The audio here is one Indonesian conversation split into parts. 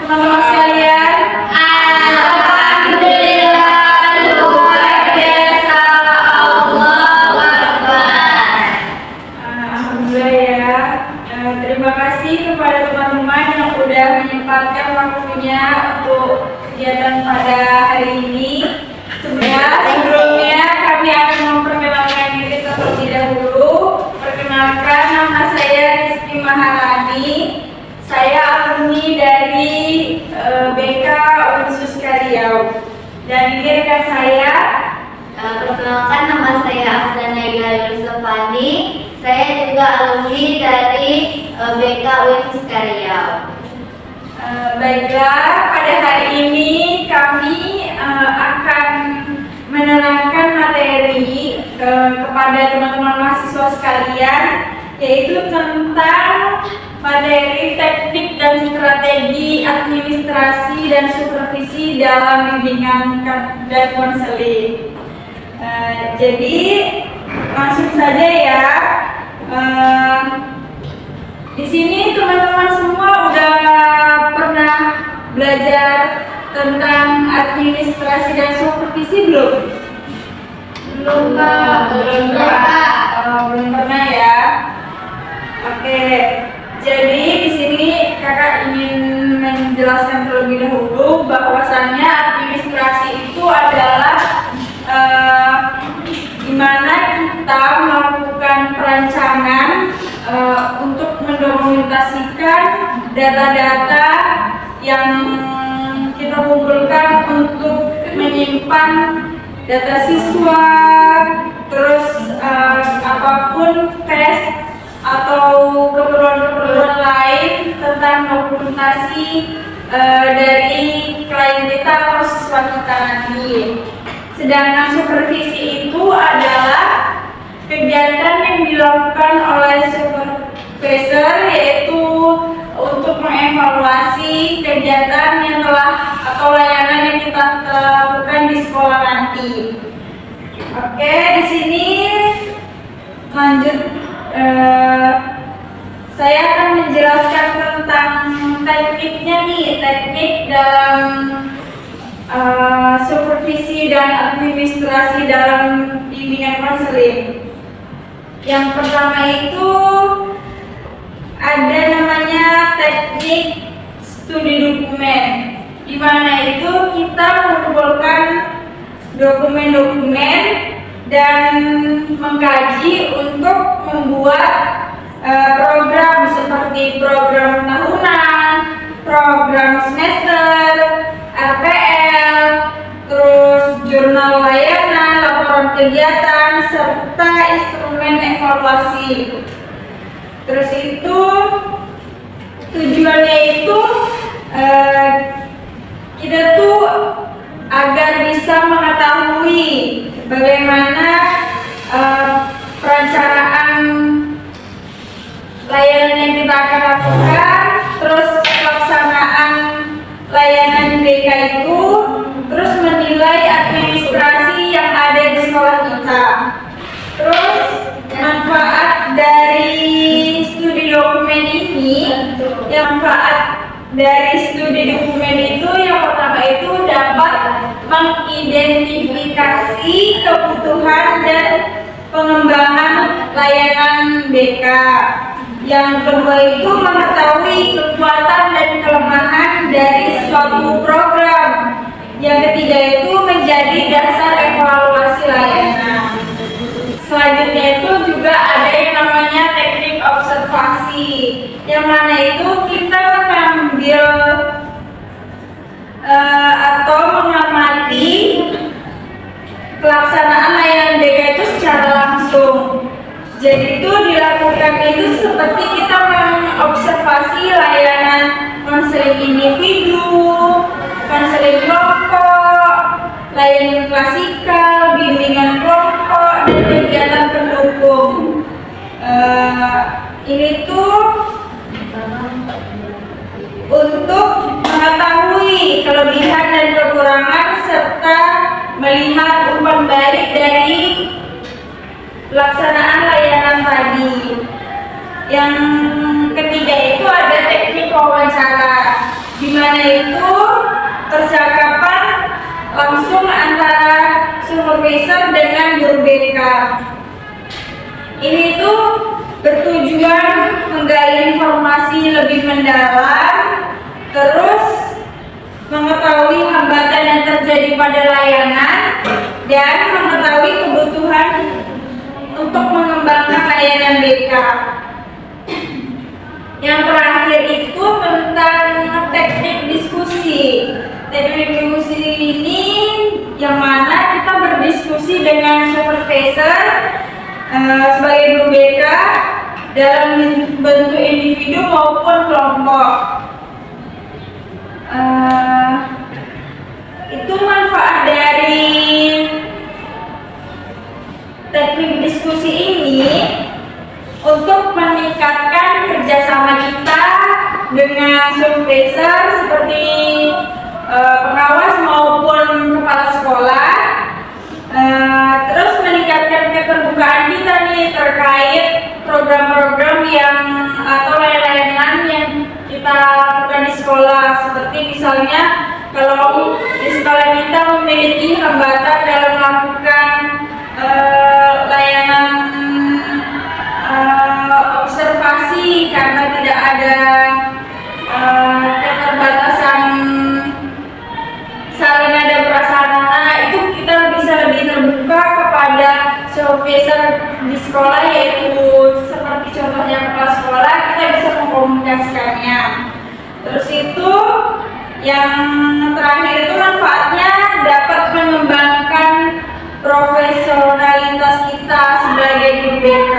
teman-teman sekalian? Alhamdulillah, luar biasa, Allahu Akbar. Alhamdulillah ya. Terima kasih kepada teman-teman yang sudah menyempatkan waktunya untuk kegiatan pada hari ini. Sebelumnya kami akan memperkenalkan diri terlebih dahulu. Perkenalkan, nama saya Rizky Maharani. Saya alumni dari BK Unsus Riau. Dan ini rekan saya. Perkenalkan, nama saya Afdana Yusufani. Saya juga alumni dari BK Unsus Riau. Baiklah, pada hari ini kami akan menerangkan materi kepada teman-teman mahasiswa sekalian, yaitu tentang materi teknik dan strategi administrasi dan supervisi dalam bimbingan dan konseling. Jadi langsung saja ya. Di sini teman-teman semua udah pernah belajar tentang administrasi dan supervisi belum? Belum, Pak. Belum pernah ya. Oke. Jadi di sini kakak ingin menjelaskan terlebih dahulu bahwasannya administrasi itu adalah gimana kita melakukan perancangan untuk mendokumentasikan data-data yang kita kumpulkan untuk menyimpan data siswa, terus apapun tes atau keperluan-keperluan lain tentang dokumentasi dari klien kita atau siswa kita nanti. Sedangkan supervisi itu adalah kegiatan yang dilakukan oleh supervisor, yaitu untuk mengevaluasi kegiatan yang telah atau layanan yang kita lakukan di sekolah nanti. Oke, di sini lanjut. Saya akan menjelaskan tentang tekniknya nih, teknik dalam supervisi dan administrasi dalam bimbingan konseling. Yang pertama itu ada namanya teknik studi dokumen, di mana itu kita mengumpulkan dokumen-dokumen dan mengkaji untuk membuat program seperti program tahunan, program semester, RPL, terus jurnal layanan, laporan kegiatan, serta instrumen evaluasi. Terus itu tujuannya itu kita tuh agar bisa mengetahui bagaimana perencanaan layanan yang kita akan lakukan, terus pelaksanaan layanan BK itu, terus menilai administrasi yang ada di sekolah kita. Terus manfaat dari studi dokumen ini, itu yang pertama itu dapat mengidentifikasi kebutuhan dan pengembangan layanan BK. Yang kedua itu mengetahui kekuatan dan kelemahan dari suatu program. Yang ketiga itu menjadi dasar evaluasi layanan. Selanjutnya itu juga ada yang namanya teknik observasi, yang mana itu kita mengambil atau mengamati pelaksanaan layanan BK itu secara langsung. Jadi itu dilakukan itu seperti kita mengobservasi layanan konseling individu, konseling kelompok, layanan klasikal, bimbingan kelompok, dan kegiatan pendukung. Ini tuh untuk mengetahui kelebihan dan kekurangan serta melihat umpan balik dari pelaksanaan layanan tadi. Yang ketiga itu ada teknik wawancara, di mana itu percakapan langsung antara supervisor dengan guru BK. Ini tuh bertujuan menggali informasi lebih mendalam, terus mengetahui hambatan yang terjadi pada layanan dan mengetahui kebutuhan untuk mengembangkan layanan BK. Yang terakhir itu tentang teknik diskusi. Teknik diskusi ini yang mana kita berdiskusi dengan supervisor sebagai guru BK dalam bentuk individu maupun kelompok. Itu manfaat dari teknik diskusi ini untuk meningkatkan kerjasama kita dengan supervisor seperti pengawas maupun kepala sekolah, terus meningkatkan keterbukaan kita nih terkait program-program yang atau layanan yang kita lakukan di sekolah, seperti misalnya kalau di sekolah kita memiliki hambatan dalam melakukan layanan observasi karena tidak ada keterbatasan sarana dan prasarana, itu kita bisa lebih terbuka kepada supervisor di sekolah, yaitu seperti contohnya kepala sekolah, kita bisa mengkomunikasikannya. Terus itu yang terakhir itu manfaatnya dapat mengembangkan profesionalitas kita sebagai guru BK.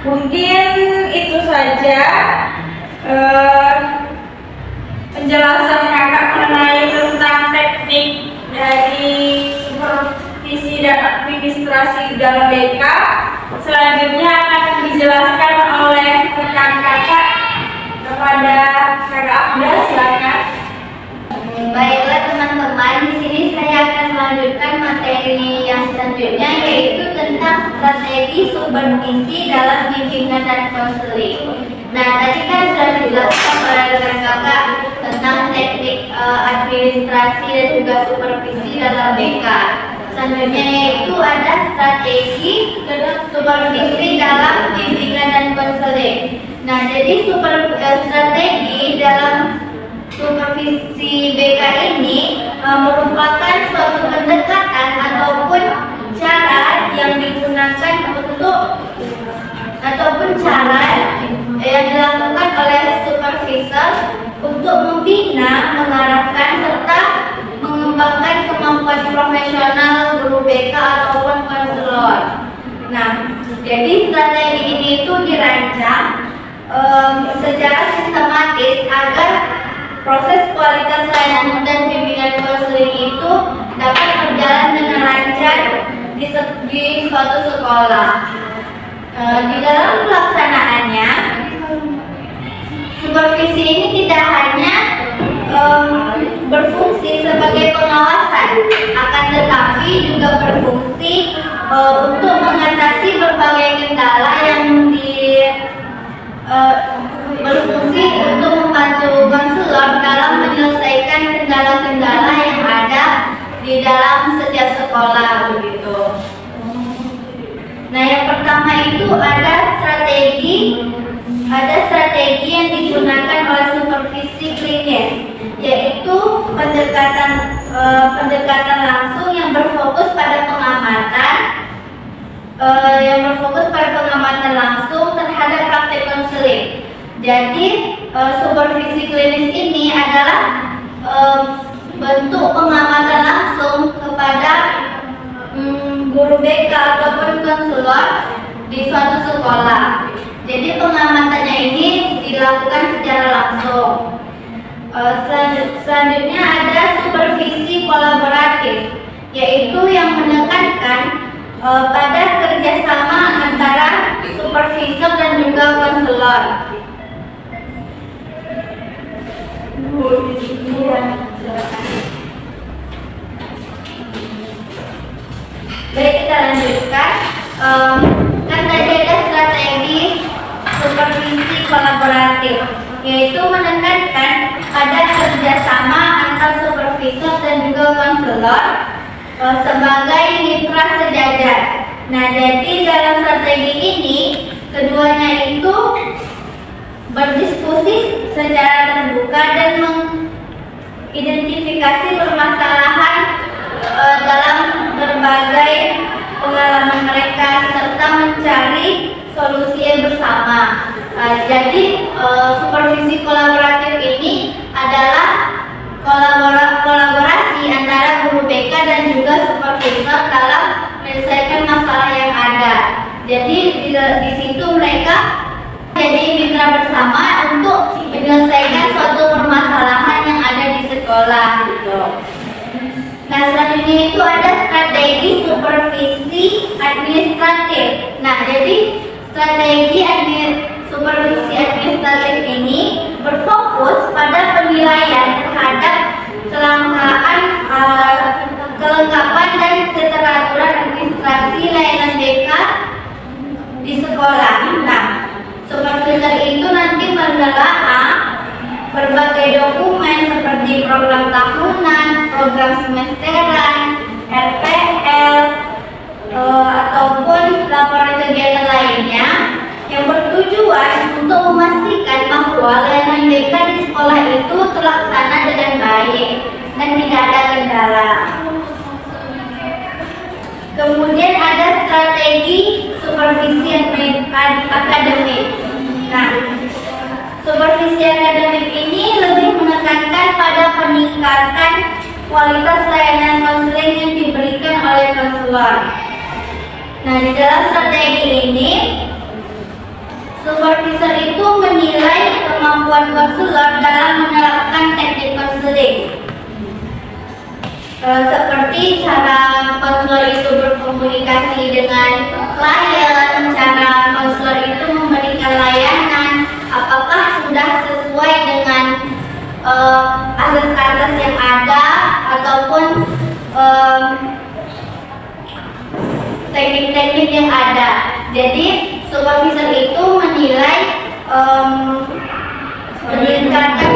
Mungkin itu saja penjelasan kakak mengenai tentang teknik dari supervisi dan administrasi dalam BK. Selanjutnya akan dijelaskan oleh rekan kakak kepada kakak Abda, silakan. Baiklah teman-teman, di sini saya akan melanjutkan materi yang selanjutnya, yaitu tentang strategi supervisi dalam bimbingan dan konseling. Nah, tadi kan sudah dijelaskan oleh rekan kakak tentang teknik administrasi dan juga supervisi dalam BK. Selanjutnya yaitu ada strategi supervisi dalam bimbingan dan konseling. Nah, jadi strategi dalam supervisi BK ini merupakan suatu pendekatan ataupun cara yang digunakan ataupun cara yang dilakukan oleh supervisor untuk membina, mengarahkan serta mengembangkan kemampuan profesional guru BK ataupun konselor. Nah, jadi strategi ini itu dirancang secara sistematis agar proses kualitas layanan dan bimbingan konseling itu dapat berjalan dengan lancar di suatu sekolah. Di dalam pelaksanaannya, supervisi ini tidak hanya berfungsi sebagai pengawasan, akan tetapi juga berfungsi untuk mengatasi berbagai kendala yang berfungsi untuk membantu konselor dalam menyelesaikan kendala-kendala yang ada di dalam setiap sekolah begitu. Nah, yang pertama itu ada strategi yang digunakan oleh supervisi klinis, yaitu pendekatan langsung yang berfokus pada pengamatan langsung terhadap praktik konseling. Jadi supervisi klinis ini adalah bentuk pengamatan langsung kepada guru BK ataupun konselor di suatu sekolah. Jadi pengamatannya ini dilakukan secara langsung. Selanjutnya ada supervisi kolaboratif, yaitu yang menekankan pada kerjasama antara supervisor dan juga konselor. Baik, kita lanjutkan. Kan tadi ada strategi supervisi kolaboratif, yaitu menekankan pada kerjasama antar supervisor dan juga konselor sebagai mitra sejajar. Nah, jadi dalam strategi ini keduanya itu berdiskusi secara terbuka dan mengidentifikasi permasalahan dalam berbagai pengalaman mereka serta mencari solusi yang bersama. Jadi supervisi kolaboratif ini adalah kolaborasi antara guru BK dan juga supervisor dalam menyelesaikan masalah yang ada. Jadi di situ mereka jadi mitra bersama untuk menyelesaikan suatu permasalahan yang ada di sekolah gitu. Nah, selanjutnya itu ada strategi supervisi administratif. Nah, jadi strategi supervisi administratif ini berfokus pada penilaian terhadap kelengkapan dan keteraturan administrasi layanan BK di sekolah. Nah, supervisor itu nanti menelaah berbagai dokumen seperti program tahunan, program semesteran, RPL, ataupun laporan kegiatan lainnya yang bertujuan untuk memastikan bahwa layanan BK di sekolah itu terlaksana dengan baik dan tidak ada kendala. Kemudian ada strategi supervisi akademik. Nah, supervisi akademik ini lebih menekankan pada peningkatan kualitas layanan konseling yang diberikan oleh konselor. Nah, di dalam strategi ini, supervisor itu menilai kemampuan konselor dalam menerapkan teknik konseling. Seperti cara konselor itu berkomunikasi dengan klien, cara konselor itu memberikan layanan, apakah sudah sesuai dengan asas-asas yang ada ataupun teknik-teknik yang ada. Jadi supervisor itu menilai peningkatan.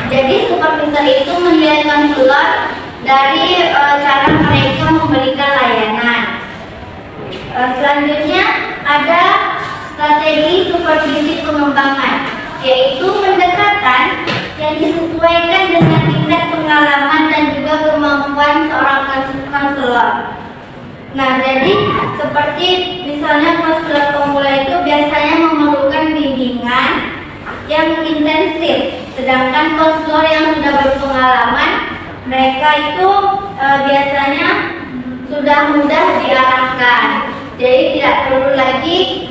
Jadi supervisor itu menilai konselor dari cara mereka memberikan layanan. Selanjutnya ada strategi supervisi pengembangan, yaitu pendekatan yang disesuaikan dengan tingkat pengalaman dan juga kemampuan seorang konselor. Nah, jadi seperti misalnya konselor pemula itu biasanya memerlukan bimbingan yang intensif, sedangkan konselor yang sudah berpengalaman mereka itu biasanya sudah mudah diarahkan, jadi tidak perlu lagi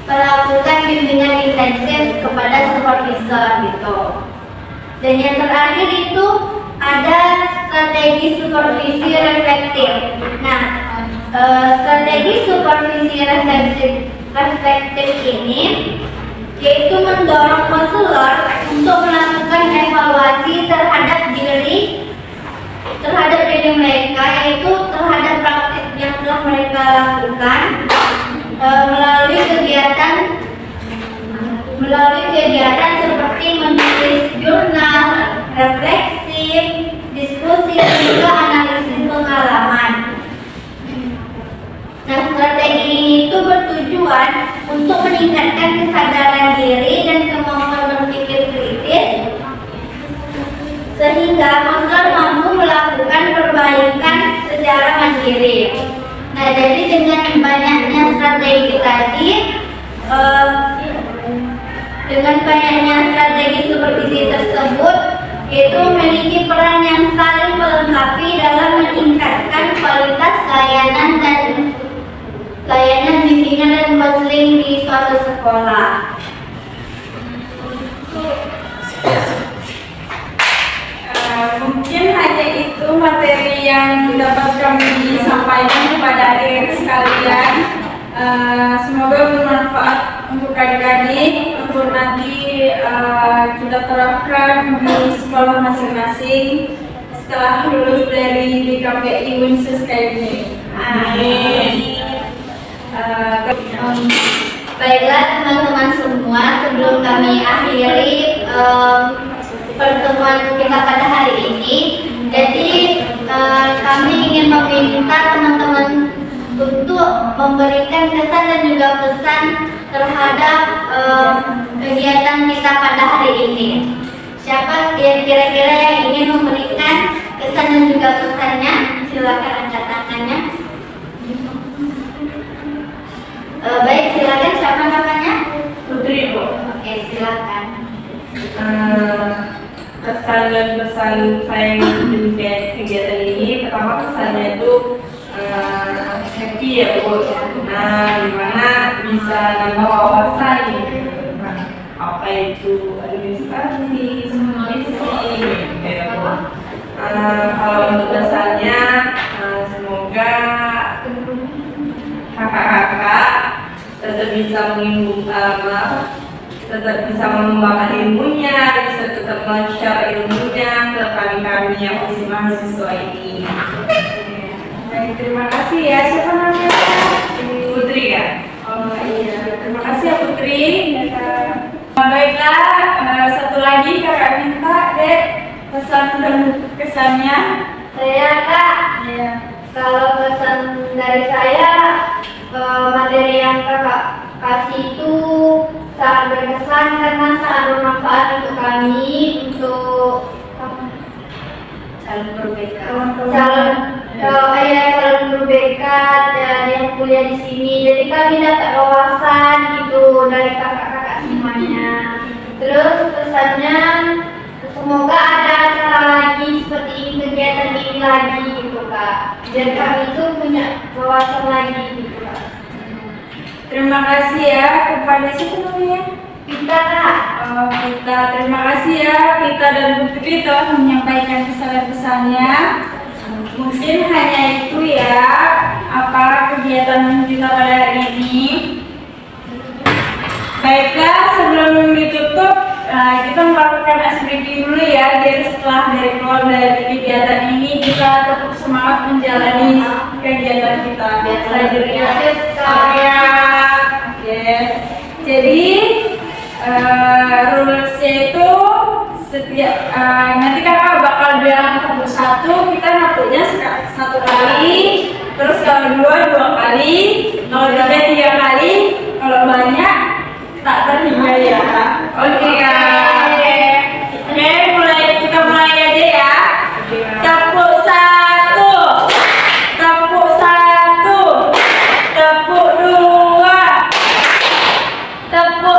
melakukan bimbingan intensif kepada supervisor gitu. Dan yang terakhir itu ada strategi supervisi reflektif. Nah, strategi supervisi reflektif ini yaitu mendorong konselor untuk melakukan evaluasi terhadap diri mereka, yaitu terhadap praktik yang telah mereka lakukan melalui kegiatan seperti menulis jurnal, refleksif, diskusi, dan juga analisis pengalaman. Nah, strategi ini itu bertujuan untuk meningkatkan kesadaran diri dan kemampuan berpikir kritis sehingga konselor mampu melakukan perbaikan secara mandiri. Nah, jadi dengan banyaknya strategi tadi, dengan banyaknya strategi supervisi tersebut, itu memiliki peran yang saling melengkapi dalam meningkatkan kualitas layanan bimbingan dan konseling di suatu sekolah. Mungkin hanya itu materi yang dapat kami sampaikan kepada adik-adik sekalian. Semoga bermanfaat untuk adik-adik untuk nanti kita terapkan di sekolah masing-masing setelah lulus dari DKPI Winsus kayak ini. Amin. Baiklah teman-teman semua, sebelum kami akhiri pertemuan kita pada hari ini, jadi kami ingin meminta teman-teman untuk memberikan kesan dan juga pesan terhadap kegiatan kita pada hari ini. Siapa yang kira-kira yang ingin memberikan kesan dan juga pesannya? Silakan angkat tangannya. Baik, silakan, siapa namanya? Putri, Bu. Oke, silakan. Kesan dan pesan saya di kegiatan ini, pertama kesannya itu happy ya, Bu. Nah, dimana bisa nambah wawasan gitu. Nah, apa itu administrasi, supervisi, gitu ya, Bu. Kalau untuk pesannya, semoga kakak-kakak tetap bisa tetap bisa mengembangkan ilmunya, bisa tetap men-share ilmunya ke kami-kami yang masih mahasiswa ini. Baik, terima kasih ya. Siapa namanya? Putri ya? Oh iya, terima kasih ya Putri. Baiklah, satu lagi kakak minta dek pesan dan kesannya. Saya Kak, Iya. kalau pesan dari saya, materi yang kakak kasih itu sangat berkesan karena sangat bermanfaat untuk kami, untuk calon guru BK, calon guru BK dan yang kuliah di sini. Jadi kami dapat wawasan gitu dari kakak-kakak semuanya. Terus pesannya, semoga ada acara lagi seperti ini, kegiatan ini lagi gitu Kak. Biar kami itu punya wawasan lagi gitu Kak. Terima kasih ya kepada siapa namanya? Kita Kak. Kita terima kasih ya kita dan Putri telah menyampaikan pesan-pesannya. Mungkin hanya itu ya apa kegiatan kita pada hari ini. Baiklah, sebelum ditutup kita melakukan ice breaking dulu ya. Jadi setelah dari keluar dari kegiatan ini kita tetap semangat menjalani kegiatan kita selanjutnya. Oke. Jadi rulesnya itu setiap nanti kakak bakal bilang tepuk satu, kita natuknya satu kali, terus kalau dua kali, kalau tiga kali, kalau banyak tak terhingga ya. Oke Kak. Oke, kita mulai aja ya. Tepuk satu, tepuk satu, tepuk dua, tepuk